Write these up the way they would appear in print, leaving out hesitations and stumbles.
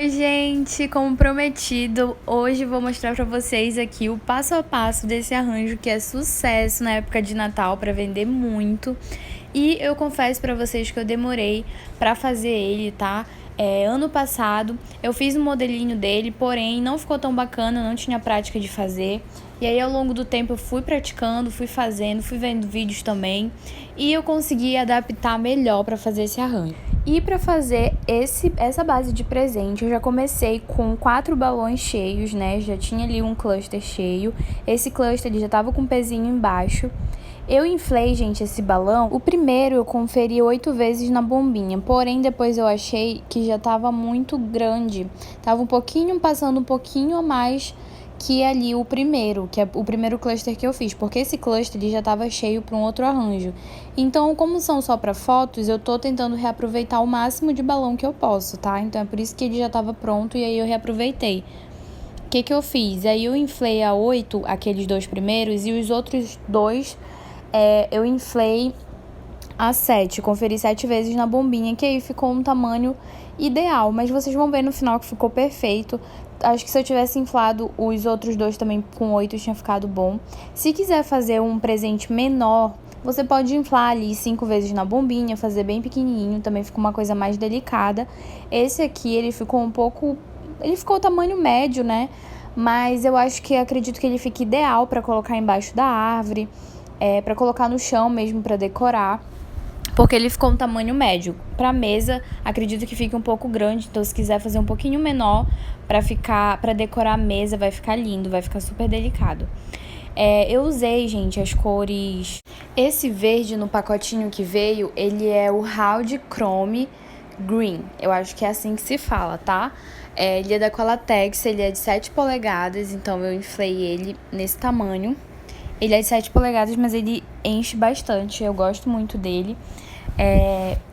Oi, gente, como prometido, hoje vou mostrar pra vocês aqui o passo a passo desse arranjo que é sucesso na época de Natal para vender muito. E eu confesso pra vocês que eu demorei pra fazer ele, tá? Ano passado eu fiz um modelinho dele, porém não ficou tão bacana, não tinha prática de fazer. E aí ao longo do tempo eu fui praticando, fui fazendo, fui vendo vídeos também e eu consegui adaptar melhor pra fazer esse arranjo. E para fazer essa base de presente, eu já comecei com 4 balões cheios, né? Já tinha ali um cluster cheio. Esse cluster ele já tava com um pezinho embaixo. Eu inflei, gente, esse balão. O primeiro eu conferi 8 vezes na bombinha, porém depois eu achei que já tava muito grande. Tava passando um pouquinho a mais que ali o primeiro, que é o primeiro cluster que eu fiz, porque esse cluster ele já estava cheio para um outro arranjo. Então, como são só para fotos, eu tô tentando reaproveitar o máximo de balão que eu posso, tá? Então é por isso que ele já estava pronto e aí eu reaproveitei. O que eu fiz? Aí eu inflei a 8, aqueles 2 primeiros, e os outros 2 eu inflei a 7, conferi 7 vezes na bombinha, que aí ficou um tamanho ideal, mas vocês vão ver no final que ficou perfeito. Acho que se eu tivesse inflado os outros 2 também com 8 tinha ficado bom. Se quiser fazer um presente menor, você pode inflar ali 5 vezes na bombinha, fazer bem pequenininho, também fica uma coisa mais delicada. Esse aqui, ele ficou o tamanho médio, né? Mas eu acredito que ele fique ideal para colocar embaixo da árvore, para colocar no chão mesmo para decorar. Porque ele ficou um tamanho médio. Para mesa, acredito que fique um pouco grande, então se quiser fazer um pouquinho menor para decorar a mesa, vai ficar lindo, vai ficar super delicado. Eu usei, gente, as cores. Esse verde no pacotinho que veio, ele é o Howdy Chrome Green. Eu acho que é assim que se fala, tá? Ele é da Qualatex, ele é de 7 polegadas, então eu inflei ele nesse tamanho. Ele é de 7 polegadas, mas ele enche bastante, eu gosto muito dele.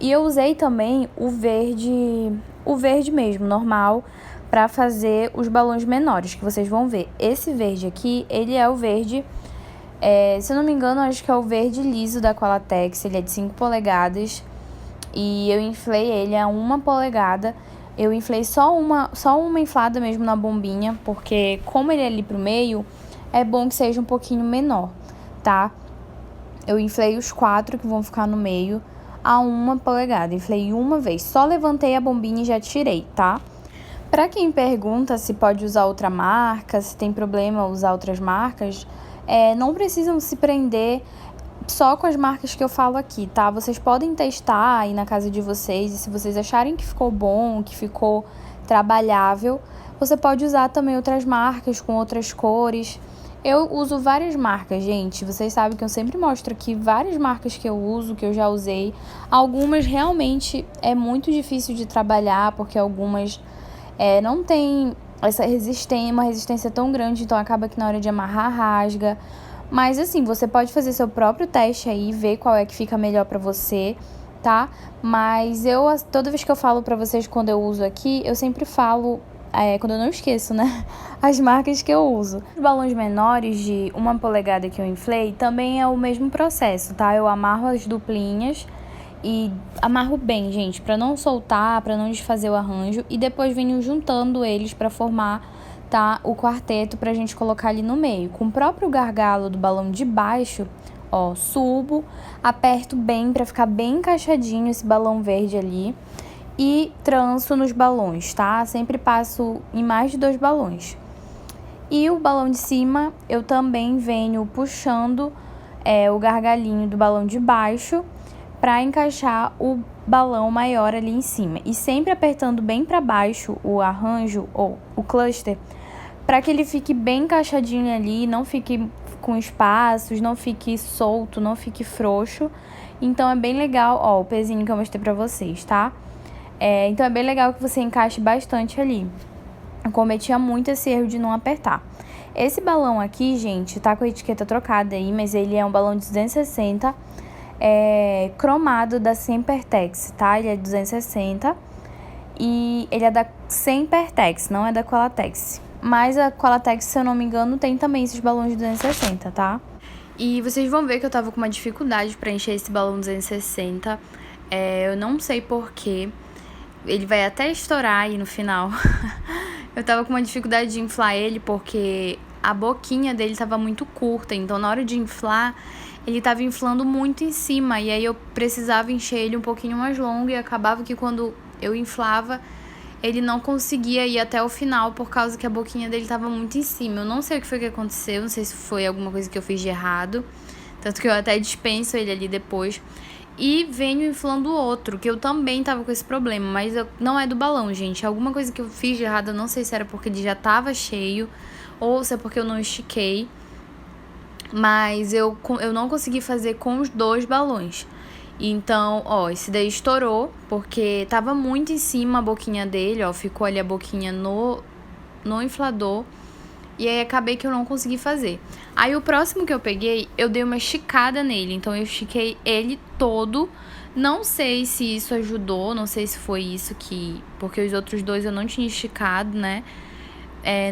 E eu usei também o verde mesmo, normal, para fazer os balões menores, que vocês vão ver. Esse verde aqui, ele é o verde, se eu não me engano, acho que é o verde liso da Qualatex, ele é de 5 polegadas. E eu inflei ele a 1 polegada. Eu inflei só uma inflada mesmo na bombinha, porque como ele é ali pro meio, é bom que seja um pouquinho menor, tá? Eu inflei os 4 que vão ficar no meio a 1 polegada. Inflei uma vez, só levantei a bombinha e já tirei, tá? Pra quem pergunta se pode usar outra marca, se tem problema usar outras marcas, não precisam se prender só com as marcas que eu falo aqui, tá? Vocês podem testar aí na casa de vocês e se vocês acharem que ficou bom, que ficou trabalhável, você pode usar também outras marcas com outras cores. Eu uso várias marcas, gente. Vocês sabem que eu sempre mostro aqui várias marcas que eu uso, que eu já usei. Algumas realmente é muito difícil de trabalhar, porque algumas não tem uma resistência tão grande, então acaba que na hora de amarrar rasga. Mas assim, você pode fazer seu próprio teste aí, ver qual é que fica melhor pra você, tá? Mas toda vez que eu falo pra vocês quando eu uso aqui, eu sempre falo, quando eu não esqueço, né? As marcas que eu uso. Os balões menores de 1 polegada que eu inflei também é o mesmo processo, tá? Eu amarro as duplinhas e amarro bem, gente, pra não soltar, pra não desfazer o arranjo. E depois venho juntando eles pra formar, tá, o quarteto pra gente colocar ali no meio. Com o próprio gargalo do balão de baixo, ó, subo, aperto bem pra ficar bem encaixadinho esse balão verde ali. E tranço nos balões, tá? Sempre passo em mais de 2 balões. E o balão de cima, eu também venho puxando o gargalinho do balão de baixo para encaixar o balão maior ali em cima. E sempre apertando bem para baixo o arranjo ou o cluster, para que ele fique bem encaixadinho ali, não fique com espaços, não fique solto, não fique frouxo. Então é bem legal, ó, o pezinho que eu mostrei para vocês, tá? Então é bem legal que você encaixe bastante ali. Eu cometia muito esse erro de não apertar. Esse balão aqui, gente, tá com a etiqueta trocada aí, mas ele é um balão de 260, cromado da Sempertex, tá? Ele é 260 e ele é da Sempertex, não é da Qualatex. Mas a Qualatex, se eu não me engano, tem também esses balões de 260, tá? E vocês vão ver que eu tava com uma dificuldade pra encher esse balão 260. Eu não sei porquê. ele vai até estourar aí no final. Eu tava com uma dificuldade de inflar ele porque a boquinha dele tava muito curta, então na hora de inflar, ele tava inflando muito em cima, e aí eu precisava encher ele um pouquinho mais longo, e acabava que quando eu inflava, ele não conseguia ir até o final por causa que a boquinha dele tava muito em cima. Eu não sei o que foi que aconteceu, não sei se foi alguma coisa que eu fiz de errado, tanto que eu até dispenso ele ali depois. E venho inflando o outro, que eu também tava com esse problema, mas não é do balão, gente. Alguma coisa que eu fiz de errado, eu não sei se era porque ele já tava cheio ou se é porque eu não estiquei, mas eu não consegui fazer com os 2 balões. Então, ó, esse daí estourou porque tava muito em cima a boquinha dele, ó, ficou ali a boquinha no inflador. E aí acabei que eu não consegui fazer. Aí o próximo que eu peguei, eu dei uma esticada nele. Então eu estiquei ele todo. Não sei se isso ajudou, não sei se foi isso que... Porque os outros 2 eu não tinha esticado, né?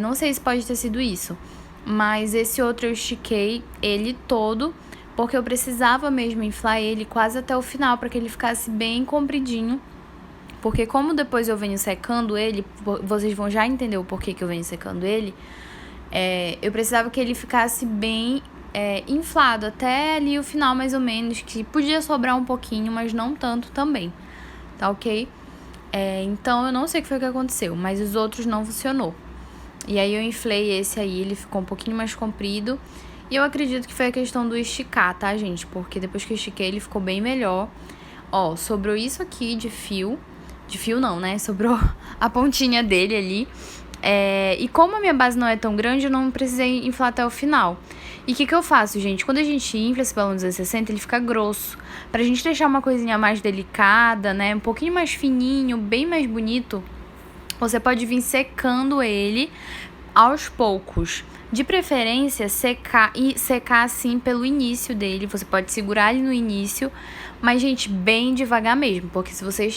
Não sei se pode ter sido isso. Mas esse outro eu estiquei ele todo, porque eu precisava mesmo inflar ele quase até o final, para que ele ficasse bem compridinho. Porque como depois eu venho secando ele, vocês vão já entender o porquê que eu venho secando ele. Eu precisava que ele ficasse bem inflado, até ali o final mais ou menos, que podia sobrar um pouquinho, mas não tanto também, tá ok? Então eu não sei o que foi que aconteceu, mas os outros não funcionou. E aí eu inflei esse aí, ele ficou um pouquinho mais comprido, e eu acredito que foi a questão do esticar, tá, gente? Porque depois que eu estiquei ele ficou bem melhor. Ó, sobrou isso aqui de fio não, né? Sobrou a pontinha dele ali. E como a minha base não é tão grande, eu não precisei inflar até o final. E o que eu faço, gente? Quando a gente infla esse balão 260, ele fica grosso. Pra gente deixar uma coisinha mais delicada, né? Um pouquinho mais fininho, bem mais bonito, você pode vir secando ele aos poucos. De preferência, secar assim pelo início dele. Você pode segurar ele no início, mas, gente, bem devagar mesmo. Porque se você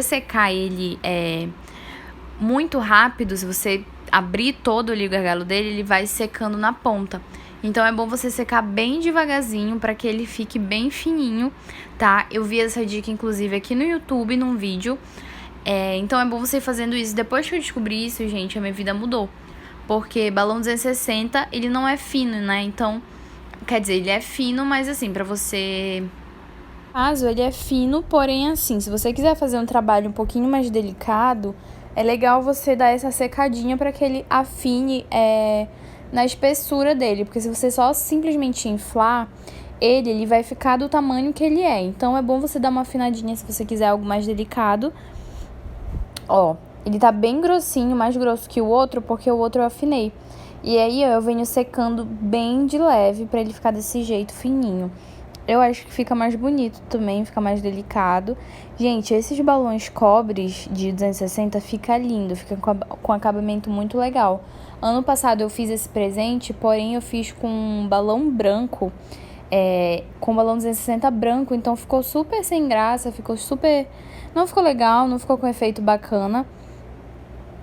secar ele muito rápido, se você abrir todo ali o gargalo dele, ele vai secando na ponta. Então é bom você secar bem devagarzinho para que ele fique bem fininho, tá? Eu vi essa dica, inclusive, aqui no YouTube, num vídeo. Então é bom você ir fazendo isso. Depois que eu descobri isso, gente, a minha vida mudou. Porque balão 260, ele não é fino, né? Então, quer dizer, ele é fino, mas assim, pra você... Caso ele é fino, porém assim, se você quiser fazer um trabalho um pouquinho mais delicado, é legal você dar essa secadinha para que ele afine na espessura dele. Porque se você só simplesmente inflar, ele vai ficar do tamanho que ele é. Então é bom você dar uma afinadinha se você quiser algo mais delicado. Ó, ele tá bem grossinho, mais grosso que o outro, porque o outro eu afinei. E aí eu venho secando bem de leve pra ele ficar desse jeito fininho. Eu acho que fica mais bonito também, fica mais delicado. Gente, esses balões cobres de 260 fica lindo, fica com acabamento muito legal. Ano passado eu fiz esse presente, porém eu fiz com um balão branco, com balão 260 branco, então ficou super sem graça, não ficou legal, não ficou com efeito bacana.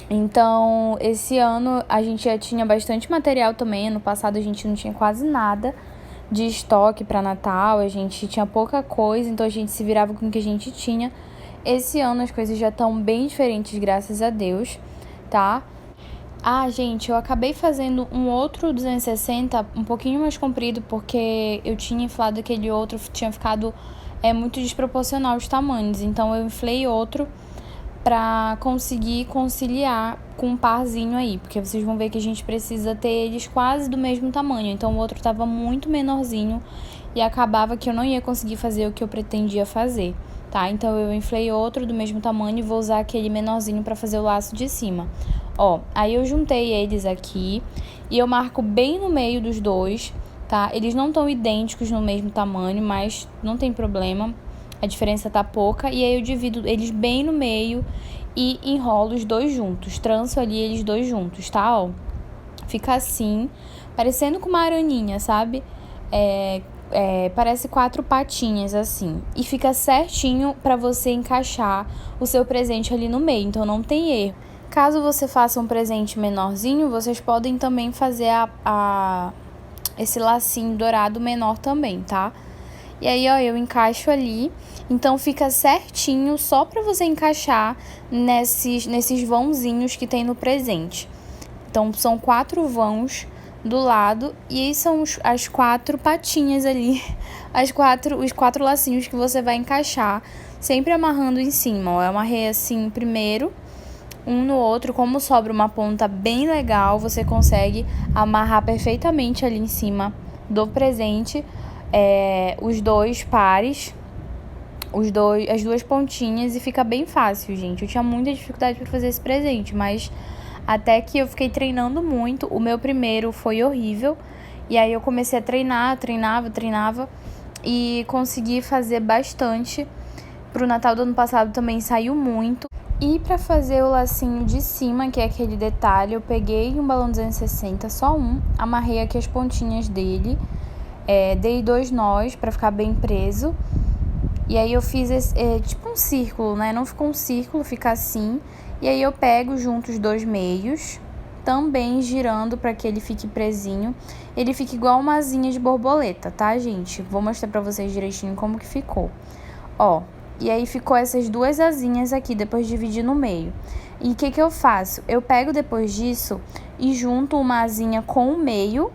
Então, esse ano a gente já tinha bastante material também. Ano passado a gente não tinha quase nada de estoque para Natal, a gente tinha pouca coisa, então a gente se virava com o que a gente tinha. Esse ano as coisas já estão bem diferentes, graças a Deus, tá? Gente, eu acabei fazendo um outro 260 um pouquinho mais comprido, porque eu tinha inflado aquele outro, tinha ficado muito desproporcional os tamanhos. Então eu inflei outro pra conseguir conciliar com um parzinho aí, porque vocês vão ver que a gente precisa ter eles quase do mesmo tamanho. Então o outro tava muito menorzinho e acabava que eu não ia conseguir fazer o que eu pretendia fazer, tá? Então eu inflei outro do mesmo tamanho e vou usar aquele menorzinho pra fazer o laço de cima. Ó, aí eu juntei eles aqui e eu marco bem no meio dos dois, tá? Eles não estão idênticos no mesmo tamanho, mas não tem problema. A diferença tá pouca. E aí eu divido eles bem no meio e enrolo os dois juntos. Tranço ali eles dois juntos, tá? Ó, fica assim, parecendo com uma araninha, sabe? Parece 4 patinhas, assim. E fica certinho pra você encaixar o seu presente ali no meio. Então não tem erro. Caso você faça um presente menorzinho, vocês podem também fazer esse lacinho dourado menor também, tá? E aí, ó, eu encaixo ali. Então fica certinho só pra você encaixar nesses vãozinhos que tem no presente. Então são 4 vãos do lado e aí são as 4 patinhas ali, os 4 lacinhos que você vai encaixar, sempre amarrando em cima, ó. Eu amarrei assim primeiro, um no outro, como sobra uma ponta bem legal, você consegue amarrar perfeitamente ali em cima do presente, os 2 pares, as 2 pontinhas, e fica bem fácil, gente. Eu tinha muita dificuldade para fazer esse presente, mas até que eu fiquei treinando muito. O meu primeiro foi horrível, e aí eu comecei a treinar, treinava e consegui fazer bastante. Pro Natal do ano passado também saiu muito. E pra fazer o lacinho de cima, que é aquele detalhe, eu peguei um balão 260, só um, amarrei aqui as pontinhas dele, dei 2 nós pra ficar bem preso. E aí eu fiz tipo um círculo, né? Não ficou um círculo, fica assim. E aí eu pego junto os 2 meios, também girando para que ele fique presinho. Ele fica igual uma asinha de borboleta, tá, gente? Vou mostrar pra vocês direitinho como que ficou. Ó, e aí ficou essas 2 asinhas aqui, depois de dividir no meio. E o que eu faço? Eu pego depois disso e junto uma asinha com o meio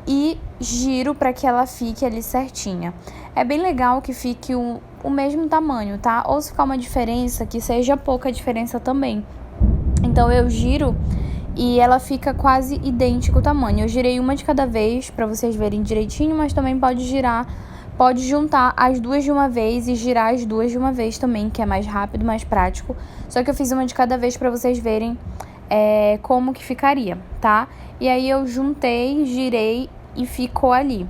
e giro para que ela fique ali certinha. É bem legal que fique o mesmo tamanho, tá? Ou se ficar uma diferença, que seja pouca diferença também. Então eu giro e ela fica quase idêntico o tamanho. Eu girei uma de cada vez para vocês verem direitinho, mas também pode juntar as 2 de uma vez e girar as 2 de uma vez também, que é mais rápido, mais prático. Só que eu fiz uma de cada vez para vocês verem como que ficaria, tá? E aí eu juntei, girei e ficou ali.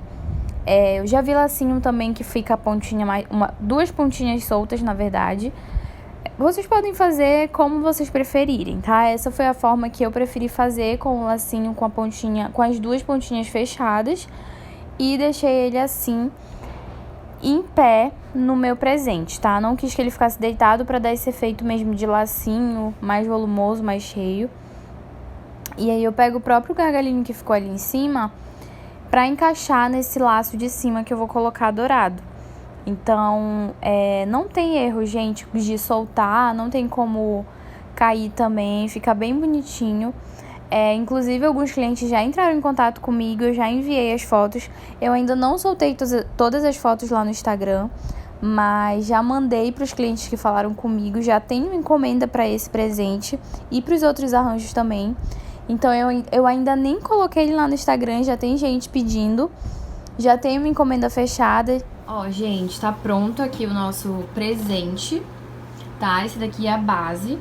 Eu já vi lacinho também que fica a pontinha, 2 pontinhas soltas, na verdade. Vocês podem fazer como vocês preferirem, tá? Essa foi a forma que eu preferi fazer, com o lacinho com a pontinha, com as 2 pontinhas fechadas, e deixei ele assim em pé no meu presente, tá? Não quis que ele ficasse deitado para dar esse efeito mesmo de lacinho, mais volumoso, mais cheio. E aí eu pego o próprio gargalhinho que ficou ali em cima para encaixar nesse laço de cima que eu vou colocar dourado. Então, não tem erro, gente, de soltar, não tem como cair também, fica bem bonitinho. Inclusive, alguns clientes já entraram em contato comigo, eu já enviei as fotos. Eu ainda não soltei todas as fotos lá no Instagram, mas já mandei para os clientes que falaram comigo. Já tenho encomenda para esse presente e para os outros arranjos também. Então, eu ainda nem coloquei ele lá no Instagram, já tem gente pedindo. Já tenho uma encomenda fechada. Ó, gente, tá pronto aqui o nosso presente, tá? Esse daqui é a base.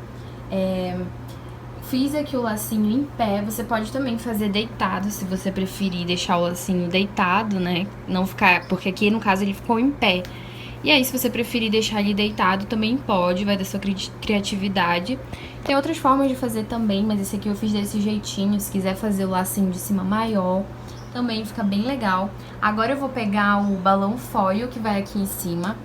Fiz aqui o lacinho em pé, você pode também fazer deitado, se você preferir deixar o lacinho deitado, né? Não ficar, porque aqui no caso ele ficou em pé. E aí, se você preferir deixar ele deitado, também pode, vai da sua criatividade. Tem outras formas de fazer também, mas esse aqui eu fiz desse jeitinho. Se quiser fazer o lacinho de cima maior, também fica bem legal. Agora eu vou pegar o balão foil que vai aqui em cima,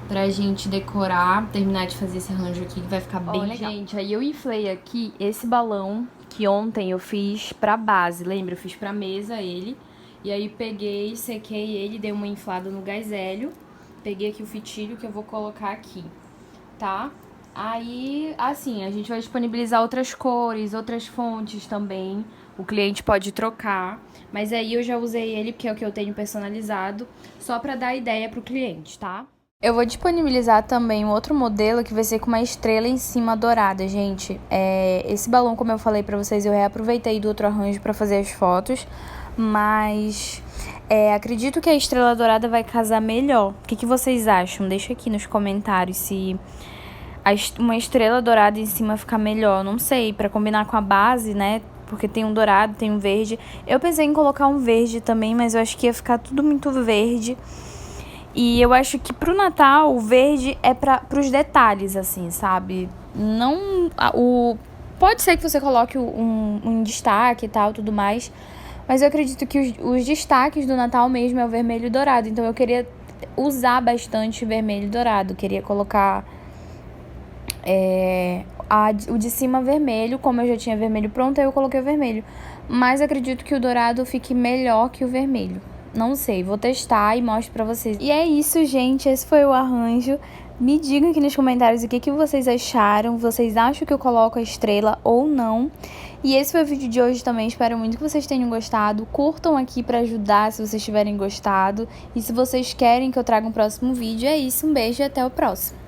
pra gente decorar, terminar de fazer esse arranjo aqui, que vai ficar bem legal. Gente, aí eu inflei aqui esse balão que ontem eu fiz pra base, lembra? Eu fiz pra mesa ele. E aí peguei, sequei ele, dei uma inflada no gás hélio. Peguei aqui o fitilho que eu vou colocar aqui, tá? Aí, assim, a gente vai disponibilizar outras cores, outras fontes também. O cliente pode trocar, mas aí eu já usei ele, porque é o que eu tenho personalizado, só pra dar ideia pro cliente, tá? Eu vou disponibilizar também um outro modelo que vai ser com uma estrela em cima dourada, gente. Esse balão, como eu falei pra vocês, eu reaproveitei do outro arranjo pra fazer as fotos, mas acredito que a estrela dourada vai casar melhor. O que vocês acham? Deixa aqui nos comentários se uma estrela dourada em cima ficar melhor. Não sei, pra combinar com a base, né? Porque tem um dourado, tem um verde. Eu pensei em colocar um verde também, mas eu acho que ia ficar tudo muito verde. E eu acho que pro Natal, o verde é pros detalhes, assim, sabe? Não... Pode ser que você coloque um destaque e tal, tudo mais. Mas eu acredito que os destaques do Natal mesmo é o vermelho e dourado. Então eu queria usar bastante vermelho e dourado. Queria colocar o de cima vermelho. Como eu já tinha vermelho pronto, aí eu coloquei o vermelho. Mas acredito que o dourado fique melhor que o vermelho. Não sei, vou testar e mostro pra vocês. E é isso, gente, esse foi o arranjo. Me digam aqui nos comentários o que vocês acharam. Vocês acham que eu coloco a estrela ou não? E esse foi o vídeo de hoje também. Espero muito que vocês tenham gostado. Curtam aqui pra ajudar se vocês tiverem gostado. E se vocês querem que eu traga um próximo vídeo, é isso. Um beijo e até o próximo.